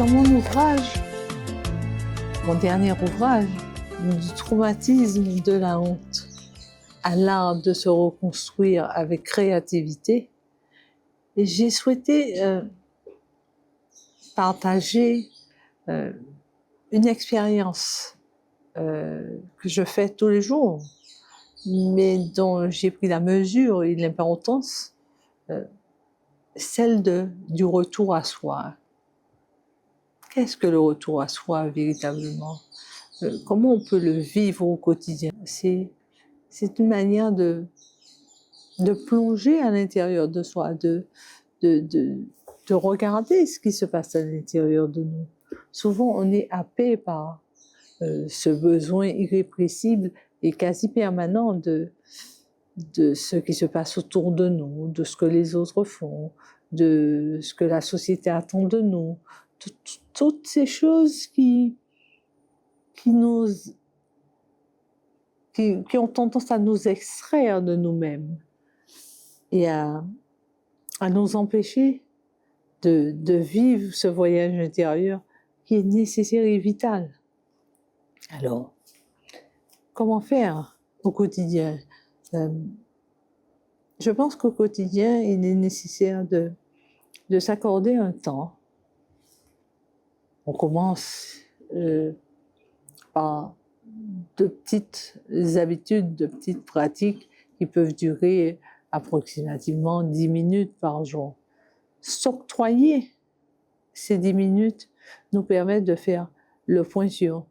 Dans mon ouvrage, mon dernier ouvrage, du traumatisme de la honte à l'art de se reconstruire avec créativité, et j'ai souhaité partager une expérience que je fais tous les jours, mais dont j'ai pris la mesure et l'importance, celle du retour à soi. Qu'est-ce que le retour à soi véritablement? Comment on peut le vivre au quotidien? C'est une manière de plonger à l'intérieur de soi, de regarder ce qui se passe à l'intérieur de nous. Souvent, on est happé par ce besoin irrépressible et quasi permanent de ce qui se passe autour de nous, de ce que les autres font, de ce que la société attend de nous. Toutes ces choses qui ont tendance à nous extraire de nous-mêmes et à nous empêcher de vivre ce voyage intérieur qui est nécessaire et vital. Alors, comment faire au quotidien? Je pense qu'au quotidien, il est nécessaire de s'accorder un temps. On commence par de petites habitudes, de petites pratiques qui peuvent durer approximativement 10 minutes par jour. S'octroyer ces 10 minutes nous permet de faire le point sur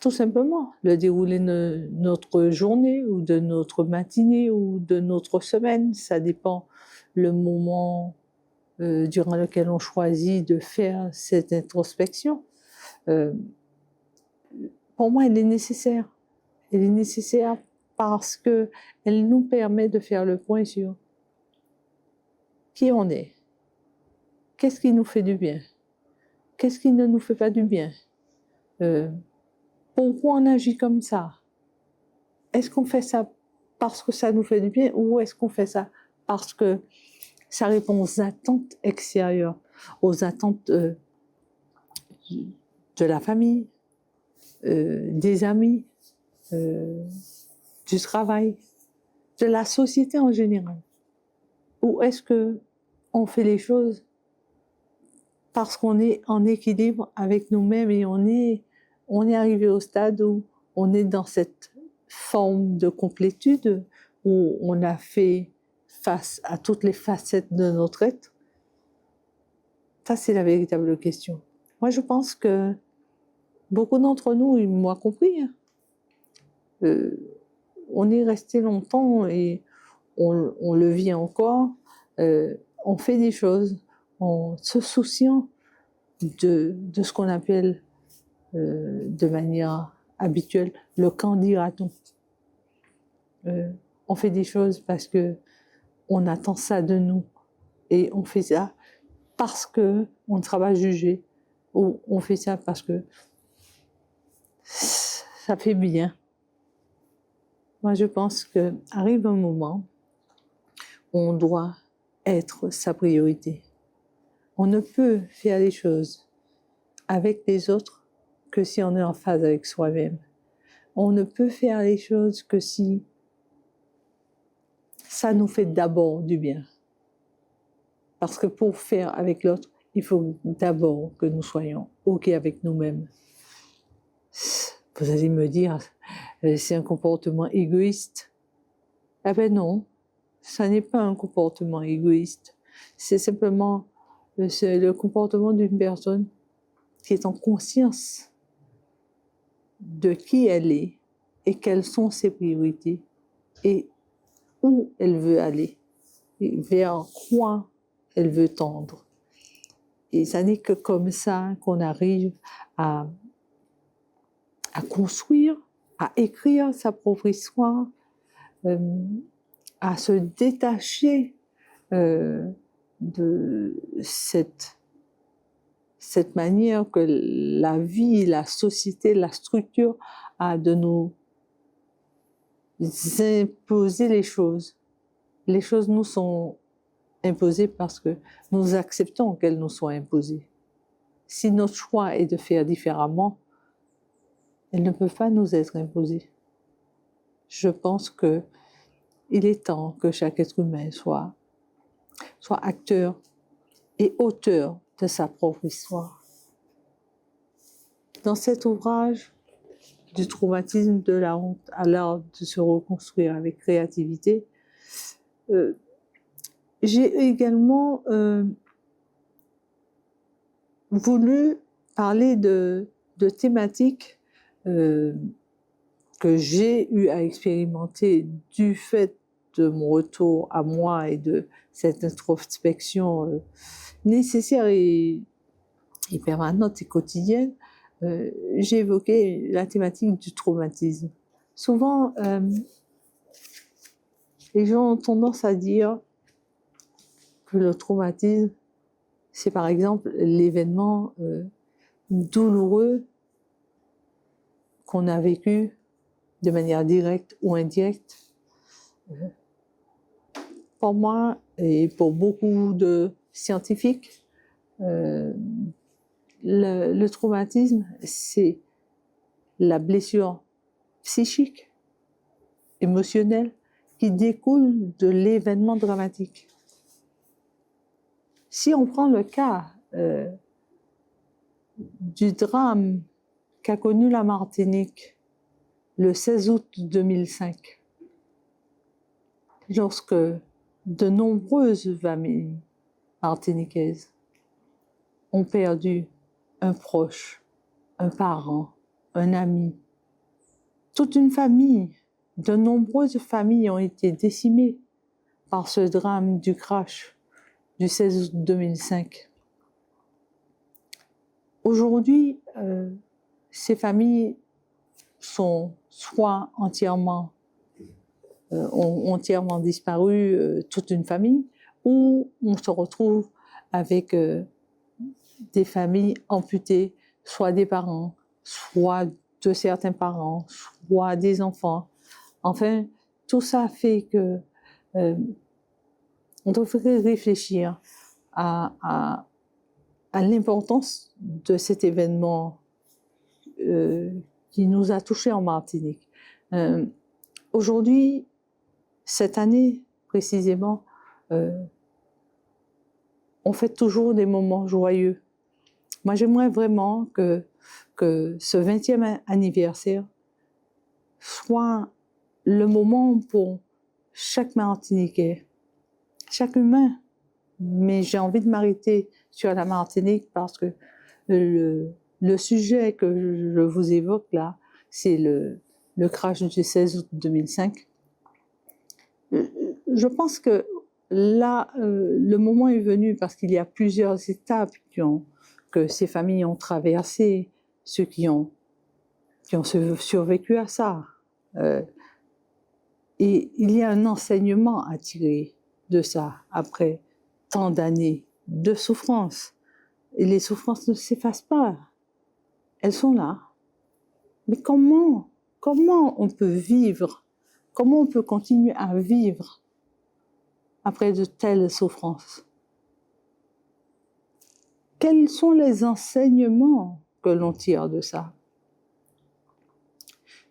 tout simplement le déroulé de notre journée ou de notre matinée ou de notre semaine. Ça dépend le moment durant lequel on choisit de faire cette introspection. Pour moi, elle est nécessaire. Elle est nécessaire parce qu'elle nous permet de faire le point sur qui on est, qu'est-ce qui nous fait du bien, qu'est-ce qui ne nous fait pas du bien, pourquoi on agit comme ça. Est-ce qu'on fait ça parce que ça nous fait du bien ou est-ce qu'on fait ça parce que ça répond aux attentes extérieures, aux attentes de la famille, des amis, du travail, de la société en général? Ou est-ce qu'on fait les choses parce qu'on est en équilibre avec nous-mêmes et on est arrivé au stade où on est dans cette forme de complétude, où on a fait face à toutes les facettes de notre être? Ça, c'est la véritable question. Moi, je pense que beaucoup d'entre nous, et moi compris, on est resté longtemps et on le vit encore, on fait des choses en se souciant de ce qu'on appelle de manière habituelle le qu'en dira-t-on. On fait des choses parce qu'on attend ça de nous et on fait ça parce qu'on ne sera pas jugé, ou on fait ça parce que ça fait bien. Moi, je pense qu'arrive un moment où on doit être sa priorité. On ne peut faire les choses avec les autres que si on est en phase avec soi-même. On ne peut faire les choses que si ça nous fait d'abord du bien. Parce que pour faire avec l'autre, il faut d'abord que nous soyons OK avec nous-mêmes. Vous allez me dire, c'est un comportement égoïste. Eh bien non, ça n'est pas un comportement égoïste. C'est simplement le comportement d'une personne qui est en conscience de qui elle est et quelles sont ses priorités et où elle veut aller, et vers quoi elle veut tendre. Et ça n'est que comme ça qu'on arrive à construire, à écrire sa propre histoire, à se détacher de cette manière que la vie, la société, la structure a de nous imposer les choses. Les choses nous sont imposées parce que nous acceptons qu'elles nous soient imposées. si notre choix est de faire différemment, elles ne peuvent pas nous être imposées. Je pense qu'il est temps que chaque être humain soit acteur et auteur de sa propre histoire. Dans cet ouvrage, du traumatisme de la honte à l'art de se reconstruire avec créativité, j'ai également voulu parler de thématiques que j'ai eu à expérimenter du fait de mon retour à moi et de cette introspection nécessaire et permanente et quotidienne. J'ai évoqué la thématique du traumatisme. Souvent, les gens ont tendance à dire que le traumatisme, c'est par exemple l'événement douloureux qu'on a vécu de manière directe ou indirecte. Pour moi et pour beaucoup de scientifiques, le traumatisme, c'est la blessure psychique, émotionnelle, qui découle de l'événement dramatique. Si on prend le cas du drame qu'a connu la Martinique le 16 août 2005, lorsque de nombreuses familles martiniquaises ont perdu un proche, un parent, un ami, toute une famille, de nombreuses familles ont été décimées par ce drame du crash du 16 août 2005. Aujourd'hui, ces familles sont soit entièrement, ont entièrement disparu, toute une famille, ou on se retrouve avec des familles amputées, soit des parents, soit de certains parents, soit des enfants. Enfin, tout ça fait que on devrait réfléchir à l'importance de cet événement qui nous a touchés en Martinique. Aujourd'hui, cette année précisément, on fait toujours des moments joyeux. Moi, j'aimerais vraiment que ce 20e anniversaire soit le moment pour chaque Martiniquais, chaque humain. Mais j'ai envie de m'arrêter sur la Martinique parce que le sujet que je vous évoque là, c'est le crash du 16 août 2005. Je pense que là, le moment est venu parce qu'il y a plusieurs étapes que ces familles ont traversées, ceux qui ont survécu à ça. Et il y a un enseignement à tirer de ça après tant d'années de souffrance. Et les souffrances ne s'effacent pas. Elles sont là. Mais comment on peut vivre? Comment on peut continuer à vivre après de telles souffrances? Quels sont les enseignements que l'on tire de ça?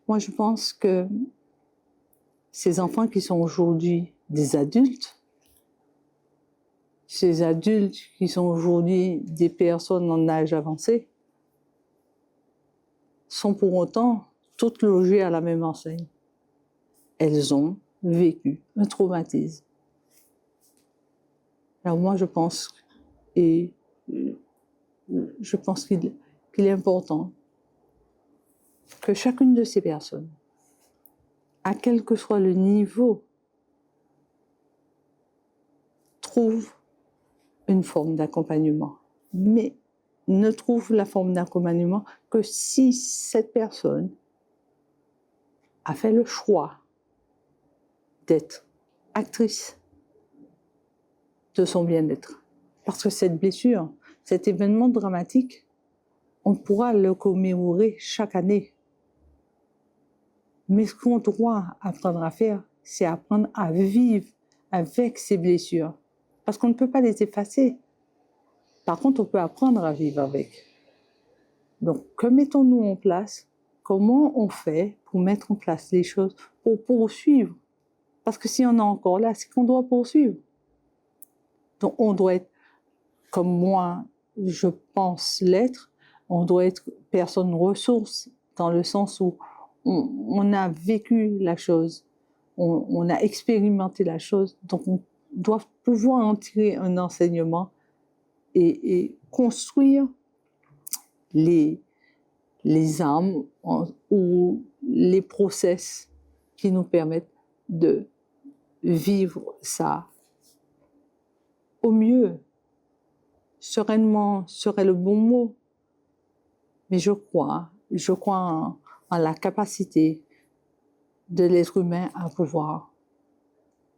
Moi, je pense que ces enfants qui sont aujourd'hui des adultes, ces adultes qui sont aujourd'hui des personnes en âge avancé, sont pour autant toutes logées à la même enseigne. Elles ont vécu un traumatisme. Alors moi, je pense qu'il est important que chacune de ces personnes, à quel que soit le niveau, trouve une forme d'accompagnement. Mais ne trouve la forme d'accompagnement que si cette personne a fait le choix d'être actrice de son bien-être. Parce que cette blessure, cet événement dramatique, on pourra le commémorer chaque année. Mais ce qu'on doit apprendre à faire, c'est apprendre à vivre avec ces blessures. Parce qu'on ne peut pas les effacer. Par contre, on peut apprendre à vivre avec. Donc, que mettons-nous en place? Comment on fait pour mettre en place les choses, pour poursuivre? Parce que si on est encore là, c'est qu'on doit poursuivre. Donc, on doit être, comme moi, je pense l'être, on doit être personne ressource, dans le sens où on a vécu la chose, on a expérimenté la chose, donc on doit pouvoir en tirer un enseignement et construire les armes ou les process qui nous permettent de vivre ça au mieux. Sereinement serait le bon mot, mais je crois en la capacité de l'être humain à pouvoir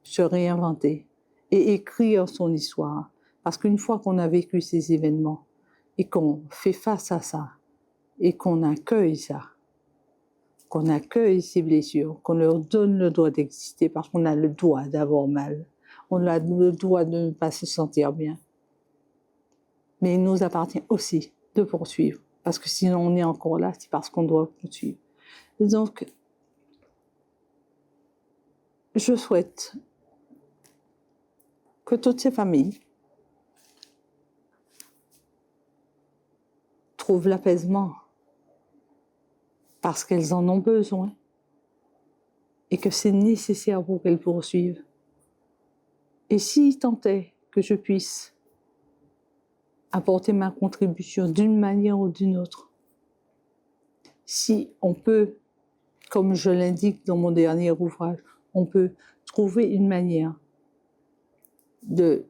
se réinventer et écrire son histoire. Parce qu'une fois qu'on a vécu ces événements et qu'on fait face à ça et qu'on accueille ça, qu'on accueille ces blessures, qu'on leur donne le droit d'exister parce qu'on a le droit d'avoir mal, on a le droit de ne pas se sentir bien. Mais il nous appartient aussi de poursuivre, parce que sinon on est encore là, c'est parce qu'on doit poursuivre. Et donc, je souhaite que toutes ces familles trouvent l'apaisement parce qu'elles en ont besoin et que c'est nécessaire pour qu'elles poursuivent. Et s'il tant est que je puisse apporter ma contribution d'une manière ou d'une autre, si on peut, comme je l'indique dans mon dernier ouvrage, on peut trouver une manière de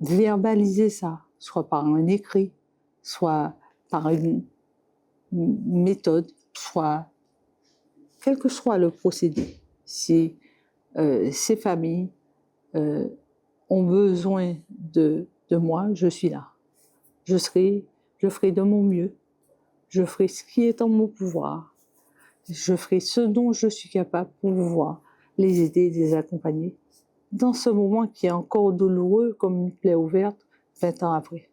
verbaliser ça, soit par un écrit, soit par une méthode, soit quel que soit le procédé. Si ces familles ont besoin de moi, je suis là. Je ferai de mon mieux. Je ferai ce qui est en mon pouvoir. Je ferai ce dont je suis capable pour pouvoir les aider, les accompagner dans ce moment qui est encore douloureux comme une plaie ouverte 20 ans après.